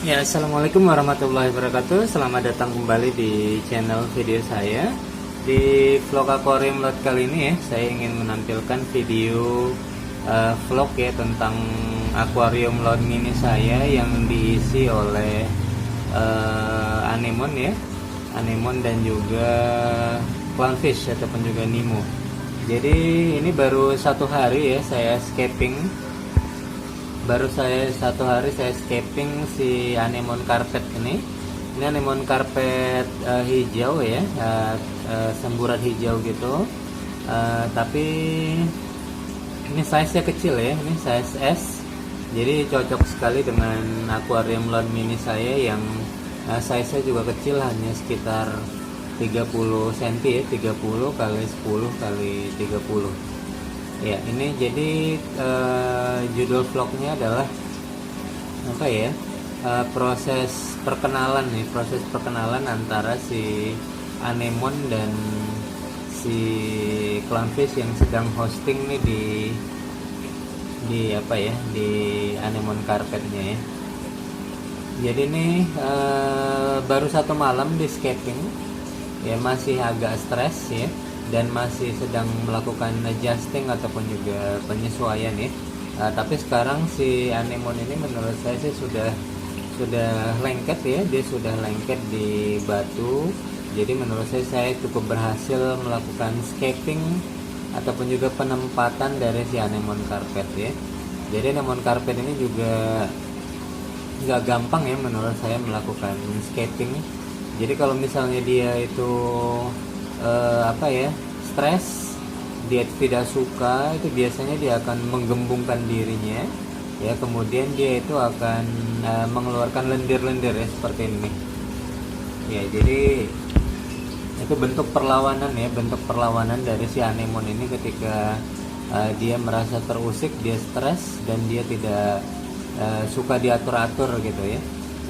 Ya, assalamualaikum warahmatullahi wabarakatuh. Selamat datang kembali di channel video saya. Di vlog akuarium lot kali ini ya, saya ingin menampilkan video vlog ya tentang akuarium lot mini saya yang diisi oleh anemon ya, anemon dan juga clownfish ataupun juga nemo. Jadi ini baru satu hari ya saya scaping. Satu hari saya scaping si anemon carpet ini. Ini anemon carpet hijau ya, semburat hijau gitu. Tapi ini size-nya kecil ya, ini size S. Jadi cocok sekali dengan akuarium lot mini saya yang size-nya juga kecil, hanya sekitar 30 cm ya, 30 kali 10 kali 30. Ya, ini jadi judul vlognya adalah apa ya? Proses perkenalan nih, proses perkenalan antara si anemon dan si clownfish yang sedang hosting nih di apa ya? Di anemon carpetnya ya. Jadi ini baru satu malam di scaping. Ya, masih agak stres ya, dan masih sedang melakukan adjusting ataupun juga penyesuaian ya. Tapi sekarang si anemon ini menurut saya sih sudah lengket ya, dia sudah lengket di batu. Jadi menurut saya cukup berhasil melakukan scaping ataupun juga penempatan dari si anemon carpet ya. Jadi anemon carpet ini juga nggak gampang ya menurut saya melakukan scaping. Jadi kalau misalnya dia itu apa ya, stres, dia tidak suka, itu biasanya dia akan menggembungkan dirinya ya, kemudian dia itu akan mengeluarkan lendir-lendir ya seperti ini ya. Jadi itu bentuk perlawanan ya, bentuk perlawanan dari si anemon ini ketika dia merasa terusik, dia stres dan dia tidak suka diatur-atur gitu ya.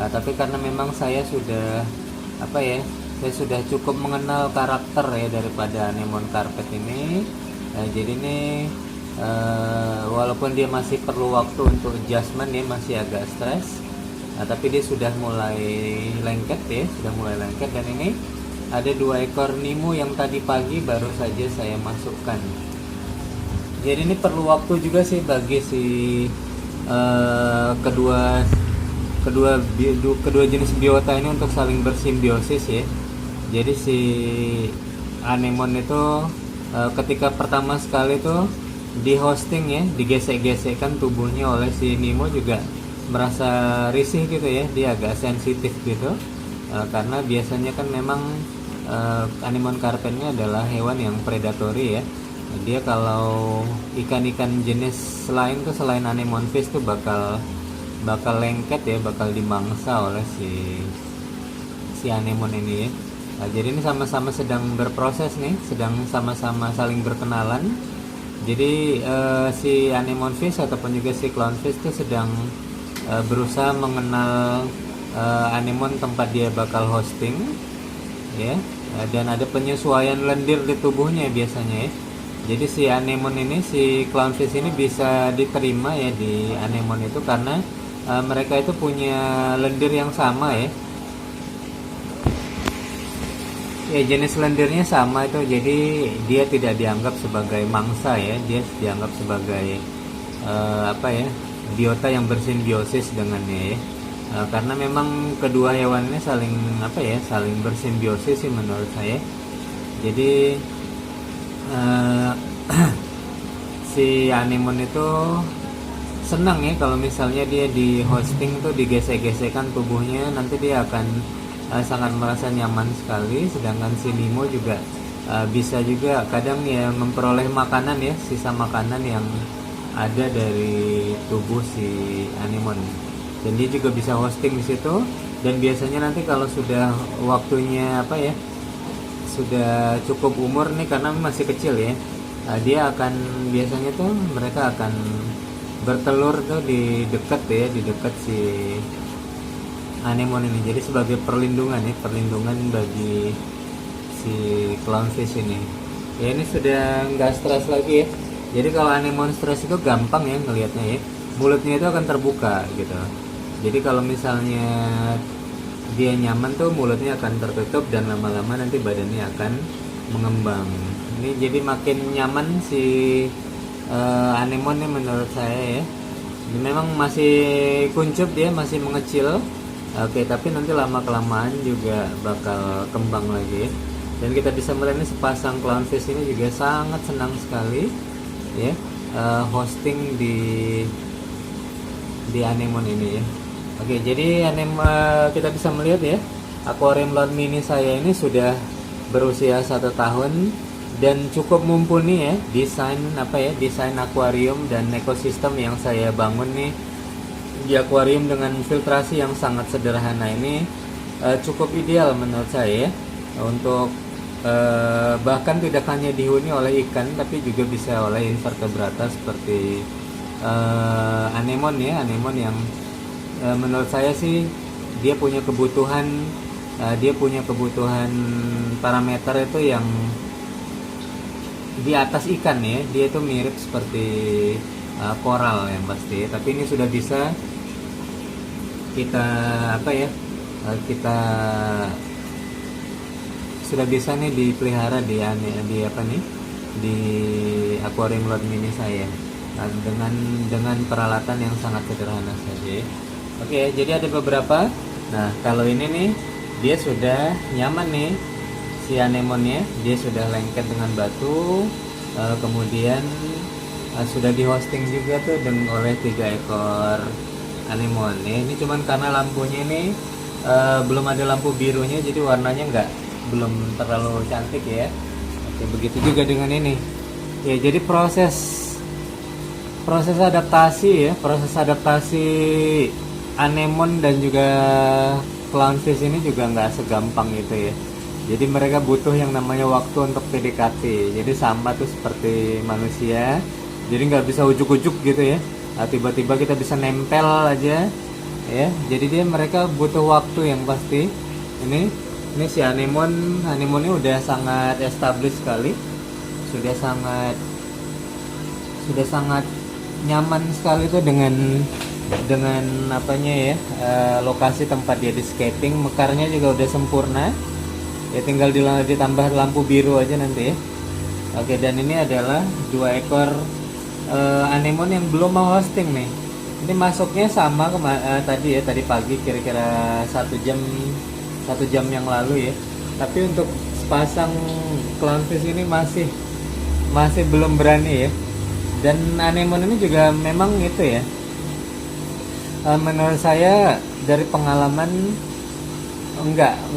Tapi karena memang saya sudah apa ya, saya sudah cukup mengenal karakter ya daripada anemon carpet ini. Jadi ini walaupun dia masih perlu waktu untuk adjustment ya, masih agak stres, tapi dia sudah mulai lengket ya, sudah mulai lengket. Dan ini ada 2 ekor nemo yang tadi pagi baru saja saya masukkan. Jadi ini perlu waktu juga sih bagi si kedua jenis biota ini untuk saling bersimbiosis ya. Jadi si anemon itu ketika pertama sekali itu di hosting ya, digesek-gesekkan tubuhnya oleh si nemo juga merasa risih gitu ya, dia agak sensitif gitu. Karena biasanya kan memang anemon carpetnya adalah hewan yang predatory ya. Dia kalau ikan-ikan jenis lain tuh selain anemon fish tuh bakal lengket ya, bakal dimangsa oleh si anemon ini ya. Jadi ini sama-sama sedang berproses nih, sedang sama-sama saling berkenalan. Jadi si anemon fish ataupun juga si clownfish itu sedang berusaha mengenal anemon tempat dia bakal hosting ya. Dan ada penyesuaian lendir di tubuhnya biasanya ya. Jadi si anemon ini, si clownfish ini bisa diterima ya di anemon itu karena mereka itu punya lendir yang sama ya. Ya, jenis lendirnya sama itu, jadi dia tidak dianggap sebagai mangsa ya, dia dianggap sebagai apa ya, biota yang bersimbiosis dengannya ya. Karena memang kedua hewan ini saling apa ya, saling bersimbiosis sih menurut saya. Jadi si anemon itu senang ya kalau misalnya dia di hosting tuh digesek-gesekkan tubuhnya, nanti dia akan sangat merasa nyaman sekali. Sedangkan si nemo juga bisa juga kadang ya memperoleh makanan ya, sisa makanan yang ada dari tubuh si anemon, dan dia juga bisa hosting di situ. Dan biasanya nanti kalau sudah waktunya apa ya, sudah cukup umur nih karena masih kecil ya, dia akan biasanya tuh mereka akan bertelur tuh di dekat ya, di dekat si anemon ini. Jadi sebagai perlindungan ya, perlindungan bagi si clownfish ini ya. Ini sudah nggak stres lagi ya. Jadi kalau anemon stres itu gampang ya ngelihatnya ya, mulutnya itu akan terbuka gitu. Jadi kalau misalnya dia nyaman tuh mulutnya akan tertutup dan lama-lama nanti badannya akan mengembang. Ini jadi makin nyaman si anemon nih menurut saya ya. Ini memang masih kuncup, dia masih mengecil. Oke, tapi nanti lama kelamaan juga bakal kembang lagi. Dan kita bisa melihat ini sepasang clownfish ini juga sangat senang sekali ya hosting di anemon ini ya. Oke, jadi kita bisa melihat ya, akuarium laut mini saya ini sudah berusia 1 tahun dan cukup mumpuni ya desain akuarium dan ekosistem yang saya bangun nih di akuarium dengan filtrasi yang sangat sederhana ini cukup ideal menurut saya ya, untuk bahkan tidak hanya dihuni oleh ikan tapi juga bisa oleh invertebrata seperti anemon ya, anemon yang menurut saya sih dia punya kebutuhan parameter itu yang di atas ikan ya. Dia itu mirip seperti koral yang pasti, tapi ini sudah bisa kita kita sudah bisa nih dipelihara di akuarium laut mini saya dengan peralatan yang sangat sederhana saja. Oke, jadi ada beberapa. Nah, kalau ini nih dia sudah nyaman nih si anemonnya, dia sudah lengket dengan batu, kemudian sudah di hosting juga tuh oleh 3 ekor anemon ya. Ini cuman karena lampunya ini belum ada lampu birunya, jadi warnanya belum terlalu cantik ya. Oke, begitu juga dengan ini ya. Jadi proses adaptasi anemon dan juga clownfish ini juga nggak segampang itu ya. Jadi mereka butuh yang namanya waktu untuk PDKT. Jadi sama tuh seperti manusia, jadi nggak bisa ujuk-ujuk gitu ya. Tiba-tiba kita bisa nempel aja ya. Jadi mereka butuh waktu yang pasti. Ini si anemonnya udah sangat established sekali, sudah sangat nyaman sekali tuh dengan lokasi tempat dia di escaping. Mekarnya juga udah sempurna ya, tinggal ditambah lampu biru aja nanti ya. Oke, dan ini adalah 2 ekor anemon yang belum mau hosting nih. Ini masuknya sama tadi pagi kira-kira 1 jam yang lalu ya. Tapi untuk sepasang clownfish ini masih belum berani ya. Dan anemon ini juga memang itu ya, menurut saya dari pengalaman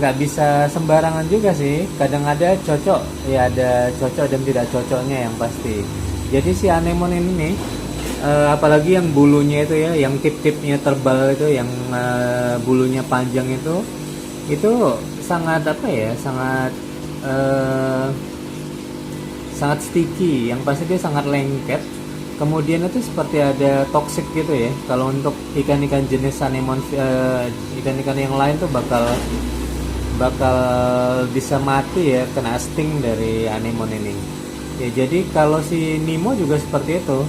nggak bisa sembarangan juga sih. Kadang ada cocok ya, ada cocok dan tidak cocoknya yang pasti. Jadi si anemon ini nih, apalagi yang bulunya itu ya, yang tip-tipnya tebal itu, yang bulunya panjang itu sangat sangat sticky, yang pasti dia sangat lengket. Kemudian itu seperti ada toxic gitu ya. Kalau untuk ikan-ikan jenis anemon, ikan-ikan yang lain tuh bakal bisa mati ya, kena sting dari anemon ini ya. Jadi kalau si Nemo juga seperti itu.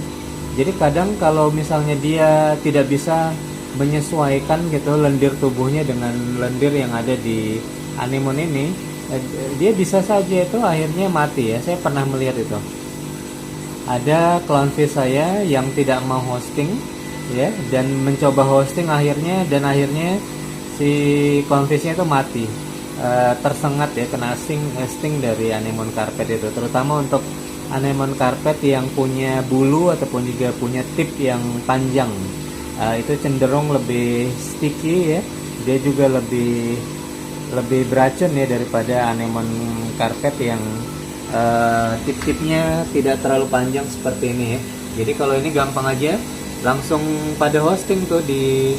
Jadi kadang kalau misalnya dia tidak bisa menyesuaikan gitu lendir tubuhnya dengan lendir yang ada di anemon ini, dia bisa saja itu akhirnya mati ya. Saya pernah melihat itu. Ada clownfish saya yang tidak mau hosting ya, dan mencoba hosting akhirnya si clownfishnya itu mati, tersengat ya, kena sting dari anemon carpet itu. Terutama untuk anemon carpet yang punya bulu ataupun juga punya tip yang panjang, itu cenderung lebih sticky ya. Dia juga lebih beracun ya daripada anemon carpet yang tip-tipnya tidak terlalu panjang seperti ini ya. Jadi kalau ini gampang aja, langsung pada hosting tuh di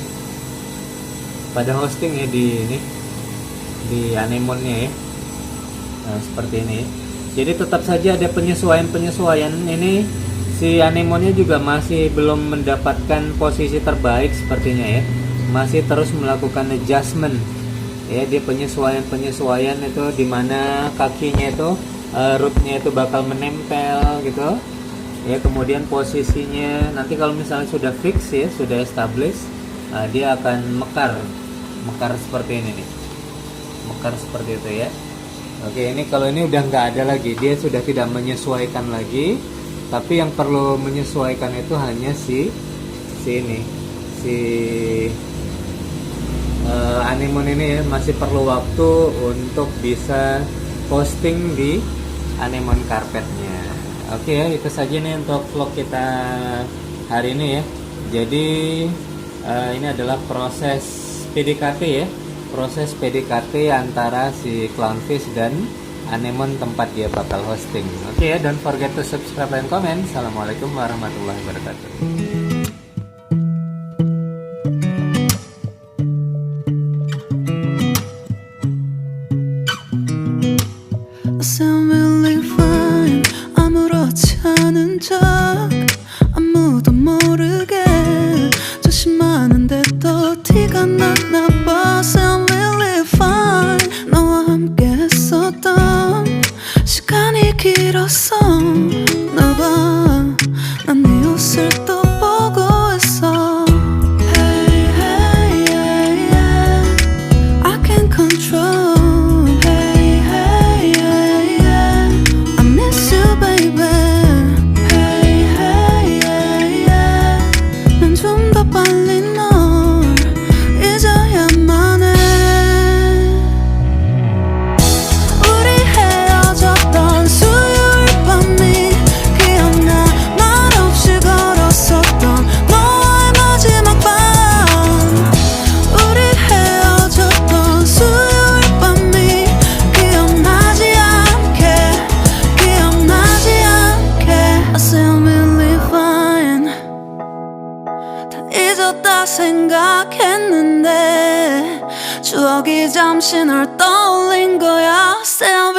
anemonnya ya. Nah, seperti ini. Jadi tetap saja ada penyesuaian. Ini si anemonnya juga masih belum mendapatkan posisi terbaik sepertinya ya. Masih terus melakukan adjustment ya. Dia penyesuaian itu dimana kakinya itu rootnya itu bakal menempel gitu ya. Kemudian posisinya nanti kalau misalnya sudah fix ya, sudah established, dia akan mekar seperti ini nih, mekar seperti itu ya. Oke, ini kalau ini udah nggak ada lagi, dia sudah tidak menyesuaikan lagi. Tapi yang perlu menyesuaikan itu hanya si anemone ini ya, masih perlu waktu untuk bisa posting di anemone carpetnya. Oke ya, itu saja nih untuk vlog kita hari ini ya. Jadi ini adalah proses PDKT ya, proses PDKT antara si clownfish dan anemone tempat dia bakal hosting. Oke ya, don't forget to subscribe and comment. Assalamualaikum warahmatullahi wabarakatuh. Sound really fine. 아무렇지 않은 척 아무도 모르게 조심하는데 또 티가 났나 봐. Sound really fine. 너와 함께 했었던 시간이 길었어. 나봐, 난 네 옷을 또 보고 있어. Hey, hey, yeah, yeah. I can't control. 잊었다 생각했는데 추억이 잠시 널 떠올린 거야. Still